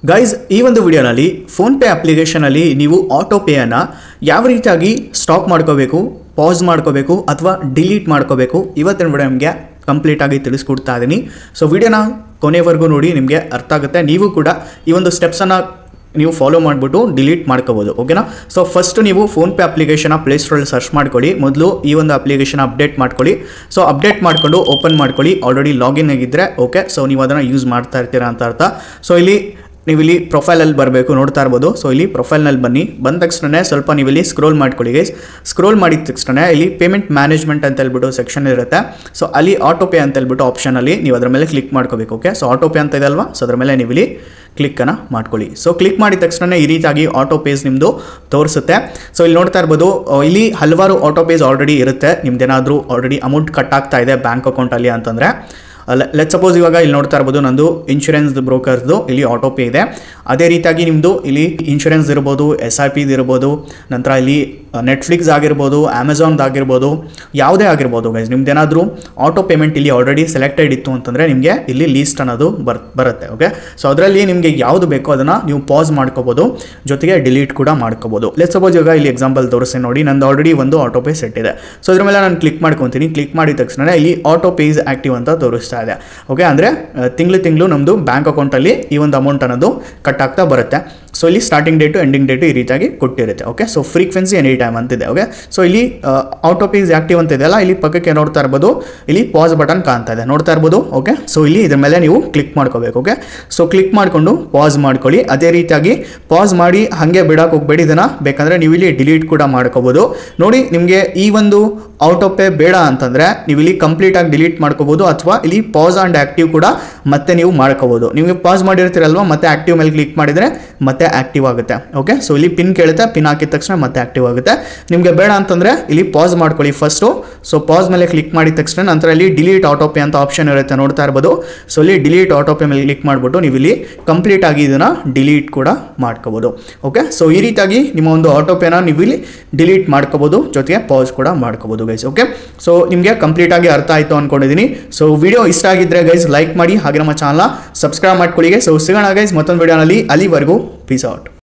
Guys ಈ ಒಂದು ವಿಡಿಯೋನಲ್ಲಿ ಫೋನ್ಪೇ ಅಪ್ಲಿಕೇಶನಲ್ಲಿ ನೀವು ಆಟೋ ಪೇಯನ್ನು ಯಾವ ರೀತಿಯಾಗಿ ಸ್ಟಾಪ್ ಮಾಡ್ಕೋಬೇಕು, ಪಾಸ್ ಮಾಡ್ಕೋಬೇಕು ಅಥವಾ ಡಿಲೀಟ್ ಮಾಡ್ಕೋಬೇಕು ಇವತ್ತಿನ ವಿಡಿಯೋ ನಿಮಗೆ ಕಂಪ್ಲೀಟಾಗಿ ತಿಳಿಸ್ಕೊಡ್ತಾ ಇದ್ದೀನಿ. ಸೊ ವಿಡಿಯೋನ ಕೊನೆವರೆಗೂ ನೋಡಿ, ನಿಮಗೆ ಅರ್ಥ ಆಗುತ್ತೆ. ನೀವು ಕೂಡ ಈ ಒಂದು ಸ್ಟೆಪ್ಸನ್ನು ನೀವು ಫಾಲೋ ಮಾಡಿಬಿಟ್ಟು ಡಿಲೀಟ್ ಮಾಡ್ಕೋಬೋದು, ಓಕೆನಾ. ಸೊ ಫಸ್ಟ್ ನೀವು ಫೋನ್ಪೇ ಅಪ್ಲಿಕೇಶನ್ನ ಪ್ಲೇಸ್ಟೋರಲ್ಲಿ ಸರ್ಚ್ ಮಾಡ್ಕೊಳ್ಳಿ. ಮೊದಲು ಈ ಒಂದು ಅಪ್ಲಿಕೇಶನ್ ಅಪ್ಡೇಟ್ ಮಾಡ್ಕೊಳ್ಳಿ. ಸೊ ಅಪ್ಡೇಟ್ ಮಾಡಿಕೊಂಡು ಓಪನ್ ಮಾಡ್ಕೊಳ್ಳಿ. ಆಲ್ರೆಡಿ ಲಾಗಿನ್ ಆಗಿದ್ದರೆ ಓಕೆ, ಸೊ ನೀವು ಅದನ್ನು ಯೂಸ್ ಮಾಡ್ತಾ ಇರ್ತೀರಾ ಅಂತ ಅರ್ಥ. ಸೊ ನೀವು ಇಲ್ಲಿ ಪ್ರೊಫೈಲಲ್ಲಿ ಬರಬೇಕು, ನೋಡ್ತಾ ಇರ್ಬೋದು. ಸೊ ಇಲ್ಲಿ ಪ್ರೊಫೈಲ್ನಲ್ಲಿ ಬಂದ ತಕ್ಷಣ ಸ್ವಲ್ಪ ನೀವು ಇಲ್ಲಿ ಸ್ಕ್ರೋಲ್ ಮಾಡ್ಕೊಳ್ಳಿ ಗೈಸ್. ಸ್ಕ್ರೋಲ್ ಮಾಡಿದ ತಕ್ಷಣ ಇಲ್ಲಿ ಪೇಮೆಂಟ್ ಮ್ಯಾನೇಜ್ಮೆಂಟ್ ಅಂತ ಹೇಳ್ಬಿಟ್ಟು ಸೆಕ್ಷನ್ ಇರುತ್ತೆ. ಸೊ ಅಲ್ಲಿ ಆಟೋ ಪೇ ಅಂತ ಹೇಳ್ಬಿಟ್ಟು ಆಪ್ಷನಲ್ಲಿ ನೀವು ಅದರ ಮೇಲೆ ಕ್ಲಿಕ್ ಮಾಡ್ಕೋಬೇಕು. ಓಕೆ, ಸೊ ಆಟೋ ಪೇ ಅಂತ ಇದೆ ಅಲ್ವಾ, ಸೊ ಅದರ ಮೇಲೆ ನೀವು ಇಲ್ಲಿ ಕ್ಲಿಕ್ಕನ್ನು ಮಾಡ್ಕೊಳ್ಳಿ. ಸೊ ಕ್ಲಿಕ್ ಮಾಡಿದ ತಕ್ಷಣ ಈ ರೀತಿಯಾಗಿ ಆಟೋ ಪೇಸ್ ನಿಮ್ಮದು ತೋರಿಸುತ್ತೆ. ಸೊ ಇಲ್ಲಿ ನೋಡ್ತಾ ಇರ್ಬೋದು, ಇಲ್ಲಿ ಹಲವಾರು ಆಟೋ ಪೇಸ್ ಆಲ್ರೆಡಿ ಇರುತ್ತೆ. ನಿಮ್ದೇನಾದರೂ ಆಲ್ರೆಡಿ ಅಮೌಂಟ್ ಕಟ್ ಆಗ್ತಾ ಇದೆ ಬ್ಯಾಂಕ್ ಅಕೌಂಟಲ್ಲಿ ಅಂತಂದರೆ, ಲೆಟ್ ಸಪೋಸ್ ಇವಾಗ ಇಲ್ಲಿ ನೋಡ್ತಾ ಇರ್ಬೋದು ನಂದು ಇನ್ಶೂರೆನ್ಸ್ ಬ್ರೋಕರ್ಸ್ದು ಇಲ್ಲಿ ಆಟೋ ಪೇ ಇದೆ. ಅದೇ ರೀತಿಯಾಗಿ ನಿಮ್ಮದು ಇಲ್ಲಿ ಇನ್ಶೂರೆನ್ಸ್ ಇರ್ಬೋದು, SIP ಇರ್ಬೋದು, ನಂತರ ಇಲ್ಲಿ ನೆಟ್ಫ್ಲಿಕ್ಸ್ ಆಗಿರ್ಬೋದು, ಅಮೆಝಾನ್ದು ಆಗಿರ್ಬೋದು, ಯಾವುದೇ ಆಗಿರ್ಬೋದು ಗೈಸ್. ನಿಮ್ದೇನಾದರೂ ಆಟೋ ಪೇಮೆಂಟ್ ಇಲ್ಲಿ ಆಲ್ರೆಡಿ ಸೆಲೆಕ್ಟೆಡ್ ಇತ್ತು ಅಂತಂದರೆ ನಿಮಗೆ ಇಲ್ಲಿ ಲೀಸ್ಟ್ ಅನ್ನೋದು ಬರುತ್ತೆ. ಓಕೆ, ಸೊ ಅದರಲ್ಲಿ ನಿಮಗೆ ಯಾವುದು ಬೇಕೋ ಅದನ್ನು ನೀವು ಪಾಸ್ ಮಾಡ್ಕೋಬೋದು, ಜೊತೆಗೆ ಡಿಲೀಟ್ ಕೂಡ ಮಾಡ್ಕೋಬೋದು. ಲೆಟ್ ಸಪೋಸ್ ಇವಾಗ ಇಲ್ಲಿ ಎಕ್ಸಾಂಪಲ್ ತೋರಿಸ್ತೀನಿ ನೋಡಿ. ನಂದು ಆಲ್ರೆಡಿ ಒಂದು ಆಟೋ ಪೇ ಸೆಟ್ ಇದೆ. ಸೊ ಅದ್ರ ಮೇಲೆ ನಾನು ಕ್ಲಿಕ್ ಮಾಡ್ಕೊತೀನಿ. ಕ್ಲಿಕ್ ಮಾಡಿದ ತಕ್ಷಣ ಇಲ್ಲಿ ಆಟೋ ಪೇ ಇಸ್ ಆಕ್ಟಿವ್ ಅಂತ ತೋರಿಸ್ತಾ ಇದೆ. ಓಕೆ, ಅಂದರೆ ತಿಂಗಳು ನಮ್ಮದು ಬ್ಯಾಂಕ್ ಅಕೌಂಟಲ್ಲಿ ಈ ಒಂದು ಅಮೌಂಟ್ ಅನ್ನೋದು ಕಟ್ ಆಗ್ತಾ ಬರುತ್ತೆ. ಸೊ ಇಲ್ಲಿ ಸ್ಟಾರ್ಟಿಂಗ್ ಡೇಟು ಎಂಡಿಂಗ್ ಡೇಟು ಈ ರೀತಿಯಾಗಿ ಕೊಟ್ಟಿರುತ್ತೆ. Okay, so frequency any time ಅಂತಿದೆ. ಓಕೆ, ಸೊ ಇಲ್ಲಿ ಆಟೋ ಪೇ ಇಸ್ ಆಕ್ಟಿವ್ ಅಂತ ಇದೆಯಲ್ಲ, ಇಲ್ಲಿ ಪಕ್ಕಕ್ಕೆ ನೋಡ್ತಾ ಇರ್ಬೋದು ಇಲ್ಲಿ ಪಾಸ್ ಬಟನ್ ಕಾಣ್ತಾ ಇದೆ, ನೋಡ್ತಾ ಇರ್ಬೋದು. ಓಕೆ, ಸೊ ಇಲ್ಲಿ ಇದ್ರ ಮೇಲೆ ನೀವು ಕ್ಲಿಕ್ ಮಾಡ್ಕೋಬೇಕು. ಓಕೆ, ಸೊ ಕ್ಲಿಕ್ ಮಾಡಿಕೊಂಡು ಪಾಸ್ ಮಾಡ್ಕೊಳ್ಳಿ. ಅದೇ ರೀತಿಯಾಗಿ ಪಾಸ್ ಮಾಡಿ ಹಾಗೆ ಬಿಡಕ್ಕೆ ಹೋಗ್ಬೇಡಿ. ಇದನ್ನು ಬೇಕಂದರೆ ನೀವು ಇಲ್ಲಿ ಡಿಲೀಟ್ ಕೂಡ ಮಾಡ್ಕೋಬೋದು. ನೋಡಿ, ನಿಮಗೆ ಈ ಒಂದು ಆಟೋ ಪೇ ಬೇಡ ಅಂತಂದರೆ ನೀವು ಇಲ್ಲಿ ಕಂಪ್ಲೀಟಾಗಿ ಡಿಲೀಟ್ ಮಾಡ್ಕೋಬೋದು, ಅಥವಾ ಇಲ್ಲಿ ಪಾಸ್ ಆ್ಯಂಡ್ ಆ್ಯಕ್ಟಿವ್ ಕೂಡ ಮತ್ತೆ ನೀವು ಮಾಡ್ಕೋಬೋದು. ನೀವು ಪಾಸ್ ಮಾಡಿರ್ತೀರಲ್ವ, ಮತ್ತೆ ಆ್ಯಕ್ಟಿವ್ ಮೇಲೆ ಕ್ಲಿಕ್ ಮಾಡಿದರೆ ಮತ್ತೆ ಆ್ಯಕ್ಟಿವ್ ಆಗುತ್ತೆ. ಓಕೆ, ಸೊ ಇಲ್ಲಿ ಪಿನ್ ಕೇಳುತ್ತೆ, ಪಿನ್ ಹಾಕಿದ ತಕ್ಷಣ ಮತ್ತೆ ಆ್ಯಕ್ಟಿವ್ ಆಗುತ್ತೆ. ನಿಮಗೆ ಬೇಡ ಅಂತಂದರೆ ಇಲ್ಲಿ ಪಾಸ್ ಮಾಡ್ಕೊಳ್ಳಿ ಫಸ್ಟು. ಸೊ ಪಾಸ್ ಮೇಲೆ ಕ್ಲಿಕ್ ಮಾಡಿದ ತಕ್ಷಣ ನಂತರ ಇಲ್ಲಿ ಡಿಲೀಟ್ ಆಟೋ ಪೇ ಅಂತ ಆಪ್ಷನ್ ಇರುತ್ತೆ, ನೋಡ್ತಾ ಇರ್ಬೋದು. ಸೊ ಇಲ್ಲಿ ಡಿಲೀಟ್ ಆಟೋ ಪೇ ಮೇಲೆ ಕ್ಲಿಕ್ ಮಾಡಿಬಿಟ್ಟು ನೀವು ಇಲ್ಲಿ ಕಂಪ್ಲೀಟಾಗಿ ಇದನ್ನು ಡಿಲೀಟ್ ಕೂಡ ಮಾಡ್ಕೋಬೋದು. ಓಕೆ, ಸೊ ಈ ರೀತಿಯಾಗಿ ನಿಮ್ಮ ಒಂದು ಆಟೋ ಪೇನ ನೀವು ಇಲ್ಲಿ ಡಿಲೀಟ್ ಮಾಡ್ಕೋಬೋದು, ಜೊತೆಗೆ ಪಾಸ್ ಕೂಡ ಮಾಡ್ಕೋಬೋದು ಗೈಸ್. ಓಕೆ, ಸೊ ನಿಮಗೆ ಕಂಪ್ಲೀಟಾಗಿ ಅರ್ಥ ಆಯಿತು ಅಂದ್ಕೊಂಡಿದ್ದೀನಿ. ಸೊ ವಿಡಿಯೋ ಇಷ್ಟ ಆಗಿದ್ದರೆ ಗೈಸ್ ಲೈಕ್ ಮಾಡಿ, ಹಾಗೆ ನಮ್ಮ ಚಾನಲ್ನ ಸಬ್ಸ್ಕ್ರೈಬ್ ಮಾಡ್ಕೊಳ್ಳಿ. ಸೊ ಸಿಗೋಣ ಗೈಸ್ ಮತ್ತೊಂದು ವಿಡಿಯೋನಲ್ಲಿ. ಅಲ್ಲಿವರೆಗೂ ಪೀಸ್ ಔಟ್.